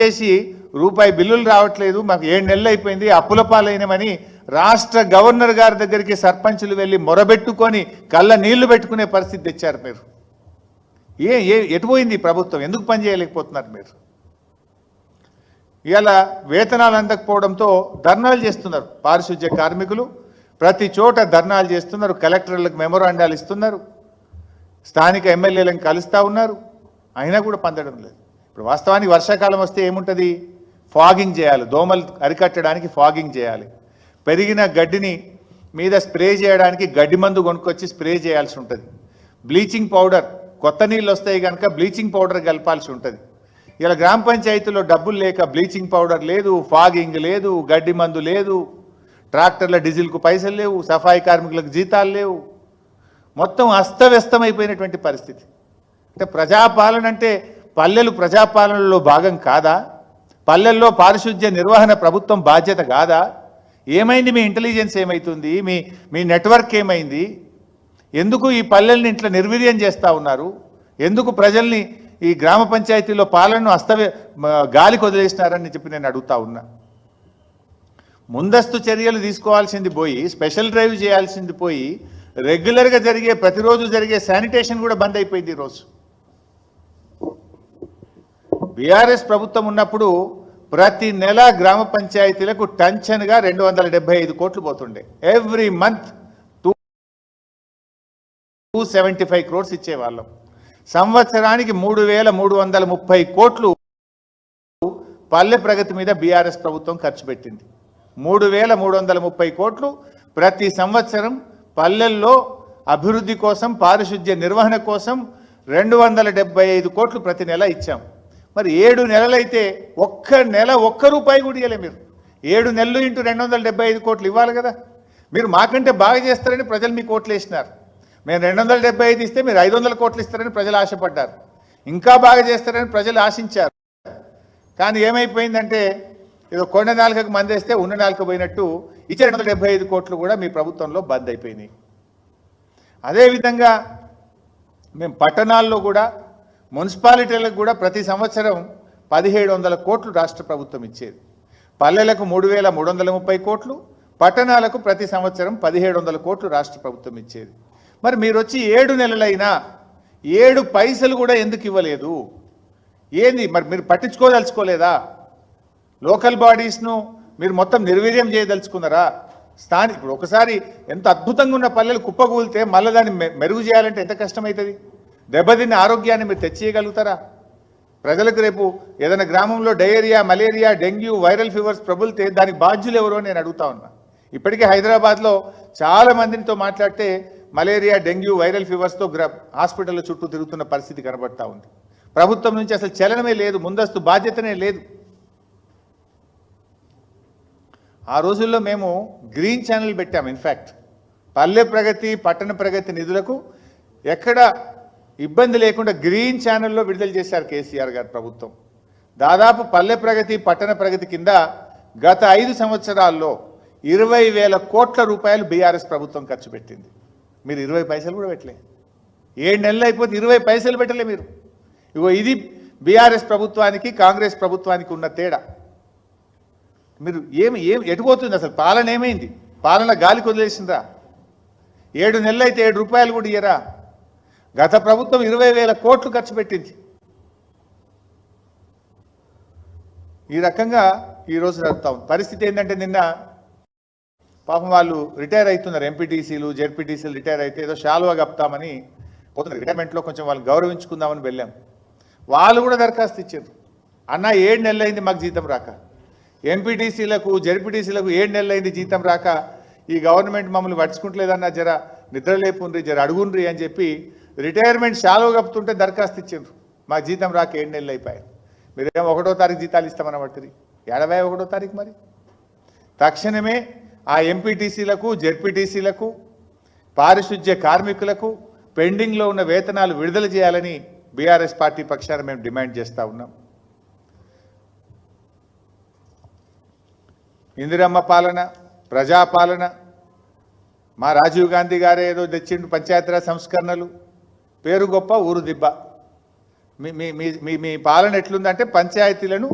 చేసి రూపాయి బిల్లులు రావట్లేదు, మాకు 7 నెలలు అయిపోయింది, అప్పుల పాలైనమని రాష్ట్ర గవర్నర్ గారి దగ్గరికి సర్పంచులు వెళ్ళి మొరబెట్టుకొని కళ్ళ నీళ్లు పెట్టుకునే పరిస్థితి తెచ్చారు మీరు. ఎటుపోయింది ప్రభుత్వం? ఎందుకు పని చేయలేకపోతున్నారు మీరు? ఇలా వేతనాలు అందకపోవడంతో ధర్నాలు చేస్తున్నారు పారిశుధ్య కార్మికులు, ప్రతి చోట ధర్నాలు చేస్తున్నారు, కలెక్టర్లకు మెమోరాండాలు ఇస్తున్నారు, స్థానిక ఎమ్మెల్యేలను కలుస్తూ ఉన్నారు, అయినా కూడా పొందడం లేదు. ఇప్పుడు వాస్తవానికి వర్షాకాలం వస్తే ఏముంటుంది? ఫాగింగ్ చేయాలి, దోమలు అరికట్టడానికి ఫాగింగ్ చేయాలి, పెరిగిన గడ్డిని మీద స్ప్రే చేయడానికి గడ్డి మందు కొనుక్కొచ్చి స్ప్రే చేయాల్సి ఉంటుంది, బ్లీచింగ్ పౌడర్, కొత్త నీళ్ళు వస్తాయి కనుక బ్లీచింగ్ పౌడర్ కలపాల్సి ఉంటుంది. ఇలా గ్రామ పంచాయతీలో డబ్బులు లేక బ్లీచింగ్ పౌడర్ లేదు, ఫాగింగ్ లేదు, గడ్డి మందు లేదు, ట్రాక్టర్ల డీజిల్కు పైసలు లేవు, సఫాయి కార్మికులకు జీతాలు లేవు, మొత్తం అస్తవ్యస్తమైపోయినటువంటి పరిస్థితి. అంటే ప్రజాపాలన అంటే పల్లెలు ప్రజాపాలనలో భాగం కాదా? పల్లెల్లో పారిశుధ్య నిర్వహణ ప్రభుత్వం బాధ్యత కాదా? ఏమైంది? మీ ఇంటెలిజెన్స్ ఏమైతుంది? మీ నెట్వర్క్ ఏమైంది? ఎందుకు ఈ పల్లెల్ని ఇట్లా నిర్వీర్యం చేస్తూ ఉన్నారు? ఎందుకు ప్రజల్ని ఈ గ్రామ పంచాయతీలో పాలనను గాలికి వదిలేసినారని చెప్పి నేను అడుగుతా ఉన్నా. ముందస్తు చర్యలు తీసుకోవాల్సింది పోయి, స్పెషల్ డ్రైవ్ చేయాల్సింది పోయి, రెగ్యులర్గా జరిగే ప్రతిరోజు జరిగే శానిటేషన్ కూడా బంద్ అయిపోయింది ఈరోజు. బీఆర్ఎస్ ప్రభుత్వం ఉన్నప్పుడు ప్రతి నెల గ్రామ పంచాయతీలకు టెన్షన్గా 275 కోట్లు పోతుండే. Every month 275 crores ఇచ్చేవాళ్ళం. సంవత్సరానికి 3,330 కోట్లు పల్లె ప్రగతి మీద బీఆర్ఎస్ ప్రభుత్వం ఖర్చు పెట్టింది. 3,330 కోట్లు ప్రతి సంవత్సరం పల్లెల్లో అభివృద్ధి కోసం, పారిశుధ్య నిర్వహణ కోసం 275 కోట్లు ప్రతి నెల ఇచ్చాం. మరి 7 నెలలైతే ఒక్క నెల ఒక్క రూపాయి కూడా ఇవ్వలే మీరు. 7 నెలలు ఇంటూ 275 కోట్లు ఇవ్వాలి కదా. మీరు మాకంటే బాగా చేస్తారని ప్రజలు మీకు కోట్లు వేసినారు. మేము 275 ఇస్తే మీరు 500 కోట్లు ఇస్తారని ప్రజలు ఆశపడ్డారు. ఇంకా బాగా చేస్తారని ప్రజలు ఆశించారు. కానీ ఏమైపోయిందంటే ఏదో కొండ నాలుకకు మందేస్తే ఉన్న నాలుక పోయినట్టు ఇచ్చే 275 కోట్లు కూడా మీ ప్రభుత్వంలో బంద్ అయిపోయినాయి. అదేవిధంగా మేము పట్టణాల్లో కూడా, మున్సిపాలిటీలకు కూడా ప్రతి సంవత్సరం 1,700 కోట్లు రాష్ట్ర ప్రభుత్వం ఇచ్చేది. పల్లెలకు 3,330 కోట్లు, పట్టణాలకు ప్రతి సంవత్సరం 1,700 కోట్లు రాష్ట్ర ప్రభుత్వం ఇచ్చేది. మరి మీరు వచ్చి 7 నెలలైనా 7 పైసలు కూడా ఎందుకు ఇవ్వలేదు? ఏంది మరి? మీరు పట్టించుకోదలుచుకోలేదా? లోకల్ బాడీస్ను మీరు మొత్తం నిర్వీర్యం చేయదలుచుకున్నారా? ఇప్పుడు ఒకసారి ఎంత అద్భుతంగా ఉన్న పల్లెలు కుప్పకూలితే మళ్ళీ దాన్ని మెరుగు చేయాలంటే ఎంత కష్టమవుతుంది? దెబ్బతిన్న ఆరోగ్యాన్ని మీరు తెచ్చేయగలుగుతారా? ప్రజలకు రేపు ఏదైనా గ్రామంలో diarrhoea, malaria, dengue, viral fevers ప్రబులితే దానికి బాధ్యులు ఎవరో నేను అడుగుతా ఉన్నా. ఇప్పటికే హైదరాబాద్లో చాలా మందితో మాట్లాడితే మలేరియా, డెంగ్యూ, వైరల్ ఫీవర్స్తో హాస్పిటల్ చుట్టూ తిరుగుతున్న పరిస్థితి కనబడతా ఉంది. ప్రభుత్వం నుంచి అసలు చలనమే లేదు, ముందస్తు బాధ్యతనే లేదు. ఆ రోజుల్లో మేము గ్రీన్ ఛానల్ పెట్టాము. ఇన్ఫ్యాక్ట్ పల్లె ప్రగతి, పట్టణ ప్రగతి నిధులకు ఎక్కడ ఇబ్బంది లేకుండా గ్రీన్ ఛానల్లో విడుదల చేశారు కేసీఆర్ గారి ప్రభుత్వం. దాదాపు పల్లె ప్రగతి, పట్టణ ప్రగతి కింద గత 5 సంవత్సరాల్లో 20,000 కోట్ల రూపాయలు బీఆర్ఎస్ ప్రభుత్వం ఖర్చు పెట్టింది. మీరు 20 పైసలు కూడా పెట్టలే. 7 నెలలు అయిపోతే 20 పైసలు పెట్టలే మీరు. ఇగో ఇది బీఆర్ఎస్ ప్రభుత్వానికి, కాంగ్రెస్ ప్రభుత్వానికి ఉన్న తేడా. మీరు ఎటుపోతుంది అసలు? పాలన ఏమైంది? పాలన గాలికి వదిలేసిందా? 7 నెలలు అయితే 7 రూపాయలు కూడా ఇయ్యరా? గత ప్రభుత్వం 20,000 కోట్లు ఖర్చు పెట్టింది. ఈ రకంగా ఈరోజు జరుగుతా ఉంది. పరిస్థితి ఏంటంటే నిన్న పాపం వాళ్ళు రిటైర్ అవుతున్నారు. ఎంపీటీసీలు, జెడ్పీటీసీలు రిటైర్ అయితే ఏదో శాలువా కప్తామని పోతున్నారు. రిటైర్మెంట్లో కొంచెం వాళ్ళు గౌరవించుకుందామని వెళ్ళాం. వాళ్ళు కూడా దరఖాస్తు ఇచ్చారు. అన్న 7 నెలలు అయింది మాకు జీతం రాక. ఎంపీటీసీలకు, జెడ్పీటీసీలకు 7 నెలలు అయింది జీతం రాక. ఈ గవర్నమెంట్ మమ్మల్ని పట్టించుకుంటలేదన్న, జర నిద్రలేపుండ్రి, జర అడుగుండ్రి అని చెప్పి రిటైర్మెంట్ శాలువ కప్పుతుంటే దరఖాస్తు ఇచ్చారు. మా జీతం రాక 7 నెలలు అయిపోయాయి. మీరేమో 1వ తారీఖు జీతాలు ఇస్తామని పట్టింది. 1వ తారీఖు మరి తక్షణమే ఆ ఎంపీటీసీలకు, జెడ్పీటీసీలకు, పారిశుధ్య కార్మికులకు పెండింగ్లో ఉన్న వేతనాలు విడుదల చేయాలని బీఆర్ఎస్ పార్టీ పక్షాన మేము డిమాండ్ చేస్తూ ఉన్నాం. ఇందిరమ్మ పాలన, ప్రజాపాలన, మా రాజీవ్ గాంధీ గారే ఏదో తెచ్చిండు పంచాయతీరాజ్ సంస్కరణలు, పేరు గొప్ప ఊరు దిబ్బ. మీ పాలన ఎట్లుందంటే పంచాయతీలను